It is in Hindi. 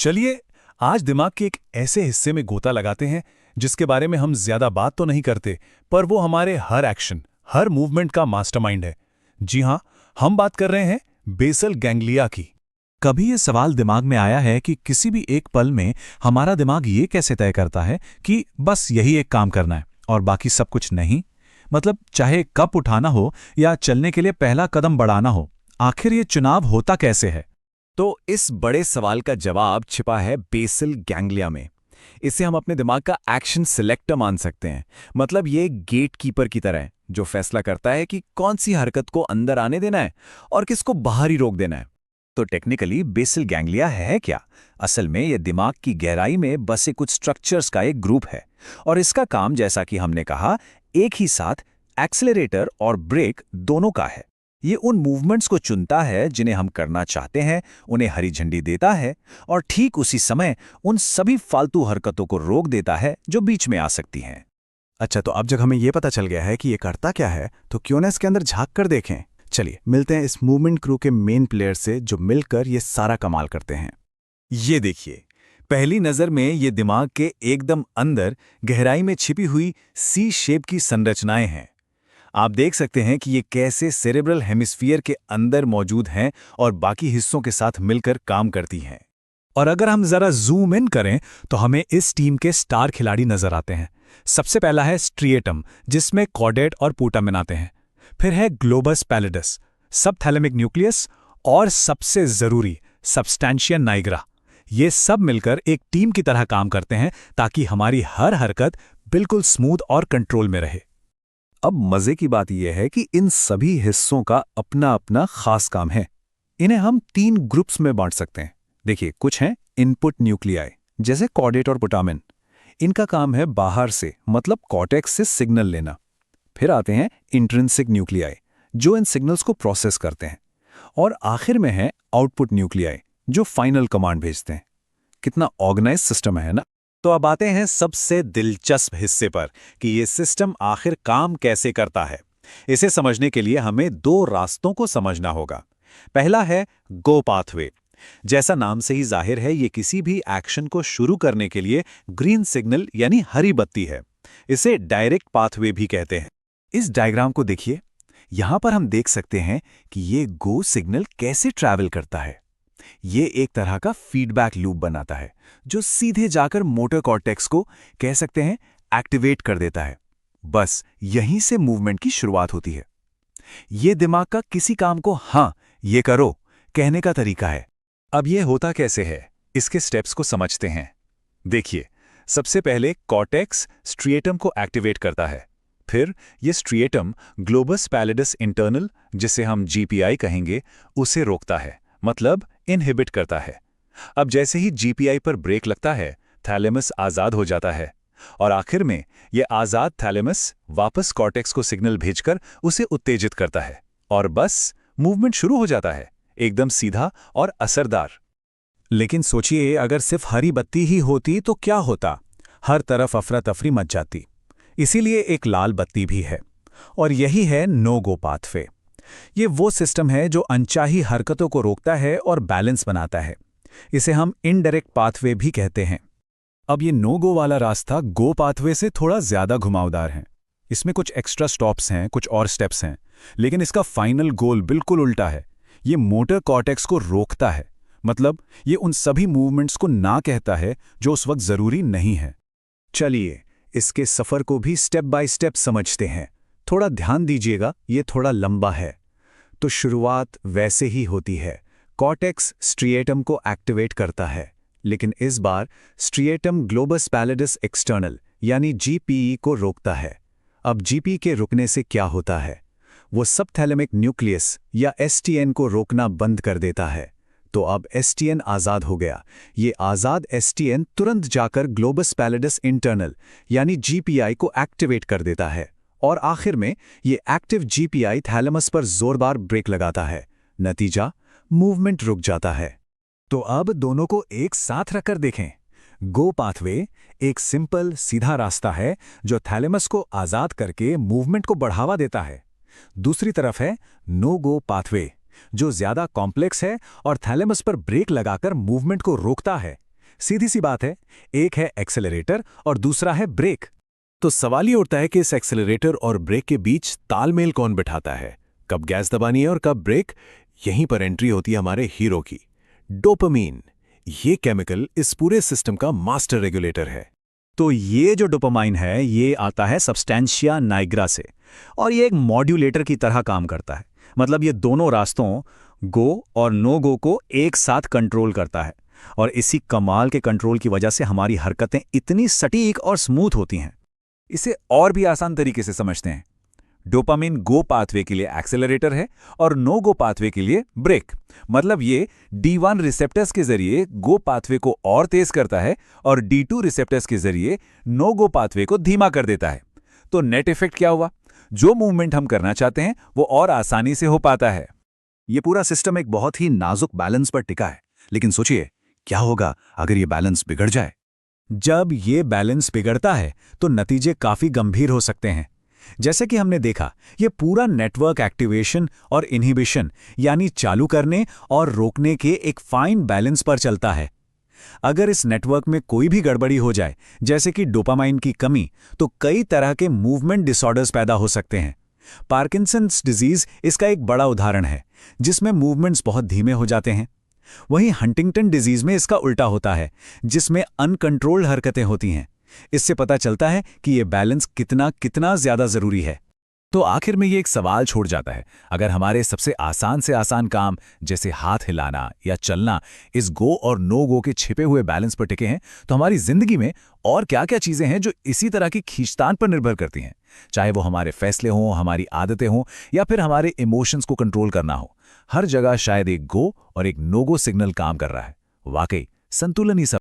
चलिए आज दिमाग के एक ऐसे हिस्से में गोता लगाते हैं जिसके बारे में हम ज्यादा बात तो नहीं करते, पर वो हमारे हर एक्शन, हर मूवमेंट का मास्टरमाइंड है। जी हाँ, हम बात कर रहे हैं बेसल गैंग्लिया की। कभी ये सवाल दिमाग में आया है कि किसी भी एक पल में हमारा दिमाग ये कैसे तय करता है कि बस यही एक काम करना है और बाकी सब कुछ नहीं? मतलब चाहे कप उठाना हो या चलने के लिए पहला कदम बढ़ाना हो, आखिर ये चुनाव होता कैसे है? तो इस बड़े सवाल का जवाब छिपा है बेसल गैंग्लिया में। इसे हम अपने दिमाग का एक्शन सिलेक्टर मान सकते हैं। मतलब ये गेट कीपर की तरह है जो फैसला करता है कि कौन सी हरकत को अंदर आने देना है और किसको बाहर ही रोक देना है। तो टेक्निकली बेसल गैंग्लिया है क्या? असल में ये दिमाग की गहराई में बसे कुछ स्ट्रक्चर्स का एक ग्रुप है और इसका काम, जैसा कि हमने कहा, एक ही साथ एक्सेलरेटर और ब्रेक दोनों का है। ये उन मूवमेंट्स को चुनता है जिन्हें हम करना चाहते हैं, उन्हें हरी झंडी देता है और ठीक उसी समय उन सभी फालतू हरकतों को रोक देता है जो बीच में आ सकती हैं। अच्छा, तो अब जब हमें ये पता चल गया है कि ये करता क्या है, तो क्यों ना इसके अंदर झांक कर देखें। चलिए मिलते हैं इस मूवमेंट क्रू के मेन प्लेयर से जो मिलकर ये सारा कमाल करते हैं। ये देखिए, पहली नजर में ये दिमाग के एकदम अंदर गहराई में छिपी हुई सी शेप की संरचनाएं हैं। आप देख सकते हैं कि ये कैसे सेरेब्रल हेमिस्फीयर के अंदर मौजूद हैं और बाकी हिस्सों के साथ मिलकर काम करती हैं। और अगर हम जरा जूम इन करें तो हमें इस टीम के स्टार खिलाड़ी नजर आते हैं। सबसे पहला है स्ट्रिएटम, जिसमें कॉर्डेट और पुटामेन आते हैं। फिर है ग्लोबस पैलिडस, सबथैलेमिक न्यूक्लियस, और सबसे जरूरी सबस्टैंशिया नाइग्रा। ये सब मिलकर एक टीम की तरह काम करते हैं ताकि हमारी हर हरकत बिल्कुल स्मूथ और कंट्रोल में रहे। अब मजे की बात यह है कि इन सभी हिस्सों का अपना अपना खास काम है। इन्हें हम 3 ग्रुप्स में बांट सकते हैं। देखिए, कुछ हैं इनपुट न्यूक्लियाई, जैसे कॉर्डेट और पुटामेन। इनका काम है बाहर से, मतलब कॉर्टेक्स से सिग्नल लेना। फिर आते हैं इंट्रिंसिक न्यूक्लियाई, जो इन सिग्नल्स को प्रोसेस करते हैं। और आखिर में है आउटपुट न्यूक्लियाई, जो फाइनल कमांड भेजते हैं। कितना ऑर्गेनाइज सिस्टम है ना? तो अब आते हैं सबसे दिलचस्प हिस्से पर कि ये सिस्टम आखिर काम कैसे करता है। इसे समझने के लिए हमें 2 रास्तों को समझना होगा। पहला है गो पाथवे। जैसा नाम से ही जाहिर है, ये किसी भी एक्शन को शुरू करने के लिए ग्रीन सिग्नल यानी हरी बत्ती है। इसे डायरेक्ट पाथवे भी कहते हैं। इस डायग्राम को देखिए, यहां पर हम देख सकते हैं कि ये गो सिग्नल कैसे ट्रैवल करता है। ये एक तरह का फीडबैक लूप बनाता है जो सीधे जाकर मोटर कॉर्टेक्स को, कह सकते हैं, एक्टिवेट कर देता है। बस यहीं से मूवमेंट की शुरुआत होती है। ये दिमाग का किसी काम को हाँ ये करो कहने का तरीका है। अब ये होता कैसे है, इसके स्टेप्स को समझते हैं। देखिए, सबसे पहले कॉर्टेक्स स्ट्रिएटम को एक्टिवेट करता है। फिर ये स्ट्रिएटम ग्लोबस पैलिडस इंटरनल, जिसे हम जीपीआई कहेंगे, उसे रोकता है, मतलब इनहिबिट करता है। अब जैसे ही जीपीआई पर ब्रेक लगता है, थैलेमस आजाद हो जाता है और आखिर में यह आजाद थैलेमस वापस कॉर्टेक्स को सिग्नल भेजकर उसे उत्तेजित करता है और बस मूवमेंट शुरू हो जाता है, एकदम सीधा और असरदार। लेकिन सोचिए, अगर सिर्फ हरी बत्ती ही होती तो क्या होता? हर तरफ अफरा तफरी मच जाती। इसीलिए एक लाल बत्ती भी है, और यही है नो गो पाथवे। ये वो सिस्टम है जो अनचाही हरकतों को रोकता है और बैलेंस बनाता है। इसे हम इनडायरेक्ट पाथवे भी कहते हैं। अब ये नो गो वाला रास्ता गो पाथवे से थोड़ा ज्यादा घुमावदार है। इसमें कुछ एक्स्ट्रा स्टॉप्स हैं, कुछ और स्टेप्स हैं, लेकिन इसका फाइनल गोल बिल्कुल उल्टा है। ये मोटर कॉर्टेक्स को रोकता है, मतलब ये उन सभी मूवमेंट्स को ना कहता है जो उस वक्त जरूरी नहीं है। चलिए इसके सफर को भी स्टेप बाय स्टेप समझते हैं। थोड़ा ध्यान दीजिएगा, ये थोड़ा लंबा है। तो शुरुआत वैसे ही होती है। कॉर्टेक्स स्ट्रिएटम को एक्टिवेट करता है, लेकिन इस बार स्ट्रिएटम ग्लोबस पैलिडस एक्सटर्नल यानी जीपीई को रोकता है। अब जीपी के रुकने से क्या होता है? वो सबथैलेमिक न्यूक्लियस या एसटीएन को रोकना बंद कर देता है। तो अब एसटीएन आज़ाद हो गया। ये आज़ाद एसटीएन तुरंत जाकर ग्लोबस पैलिडस इंटरनल यानी जीपीआई को एक्टिवेट कर देता है और आखिर में ये एक्टिव जीपीआई थैलेमस पर जोरदार ब्रेक लगाता है। नतीजा, मूवमेंट रुक जाता है। तो अब दोनों को एक साथ रखकर देखें। गो पाथवे एक सिंपल सीधा रास्ता है जो थैलेमस को आज़ाद करके मूवमेंट को बढ़ावा देता है। दूसरी तरफ है नो गो पाथवे, जो ज्यादा कॉम्प्लेक्स है और थैलेमस पर ब्रेक लगाकर मूवमेंट को रोकता है। सीधी सी बात है, एक है एक्सेलरेटर और दूसरा है ब्रेक। तो सवाल ये उठता है कि इस एक्सेलरेटर और ब्रेक के बीच तालमेल कौन बिठाता है, कब गैस दबानी है और कब ब्रेक। यहीं पर एंट्री होती है हमारे हीरो की, डोपामीन। ये केमिकल इस पूरे सिस्टम का मास्टर रेगुलेटर है। तो ये जो डोपामाइन है ये आता है सब्सटेंशिया नाइग्रा से, और ये एक मॉड्यूलेटर की तरह काम करता है। मतलब ये दोनों रास्तों गो और नो गो को एक साथ कंट्रोल करता है, और इसी कमाल के कंट्रोल की वजह से हमारी हरकतें इतनी सटीक और स्मूथ होती हैं। इसे और भी आसान तरीके से समझते हैं। डोपामिन गो पाथवे के लिए एक्सेलरेटर है और नो गो पाथवे के लिए ब्रेक। मतलब ये D1 रिसेप्टर्स के जरिए गो पाथवे को और तेज करता है और D2 रिसेप्टर्स के जरिए नो गो पाथवे को धीमा कर देता है। तो नेट इफेक्ट क्या हुआ? जो मूवमेंट हम करना चाहते हैं वो और आसानी से हो पाता है। ये पूरा सिस्टम एक बहुत ही नाजुक बैलेंस पर टिका है, लेकिन सोचिए क्या होगा अगर ये बैलेंस बिगड़ जाए। जब ये बैलेंस बिगड़ता है तो नतीजे काफी गंभीर हो सकते हैं। जैसे कि हमने देखा, ये पूरा नेटवर्क एक्टिवेशन और इनहिबिशन यानी चालू करने और रोकने के एक फाइन बैलेंस पर चलता है। अगर इस नेटवर्क में कोई भी गड़बड़ी हो जाए, जैसे कि डोपामाइन की कमी, तो कई तरह के मूवमेंट डिसऑर्डर्स पैदा हो सकते हैं। पार्किंसंस डिजीज इसका एक बड़ा उदाहरण है, जिसमें मूवमेंट्स बहुत धीमे हो जाते हैं। वहीं हंटिंगटन डिजीज में इसका उल्टा होता है, जिसमें अनकंट्रोल्ड हरकतें होती हैं। इससे पता चलता है कि ये बैलेंस कितना ज्यादा जरूरी है। तो आखिर में ये एक सवाल छोड़ जाता है, अगर हमारे सबसे आसान से आसान काम जैसे हाथ हिलाना या चलना इस गो और नो गो के छिपे हुए बैलेंस पर टिके हैं, तो हमारी जिंदगी में और क्या-क्या चीजें हैं जो इसी तरह की खींचतान पर निर्भर करती हैं। चाहे वो हमारे फैसले हों, हमारी आदतें हों या फिर हमारे इमोशंस को कंट्रोल करना हो, हर जगह शायद एक गो और एक नो गो सिग्नल काम कर रहा है। वाकई संतुलन ही सब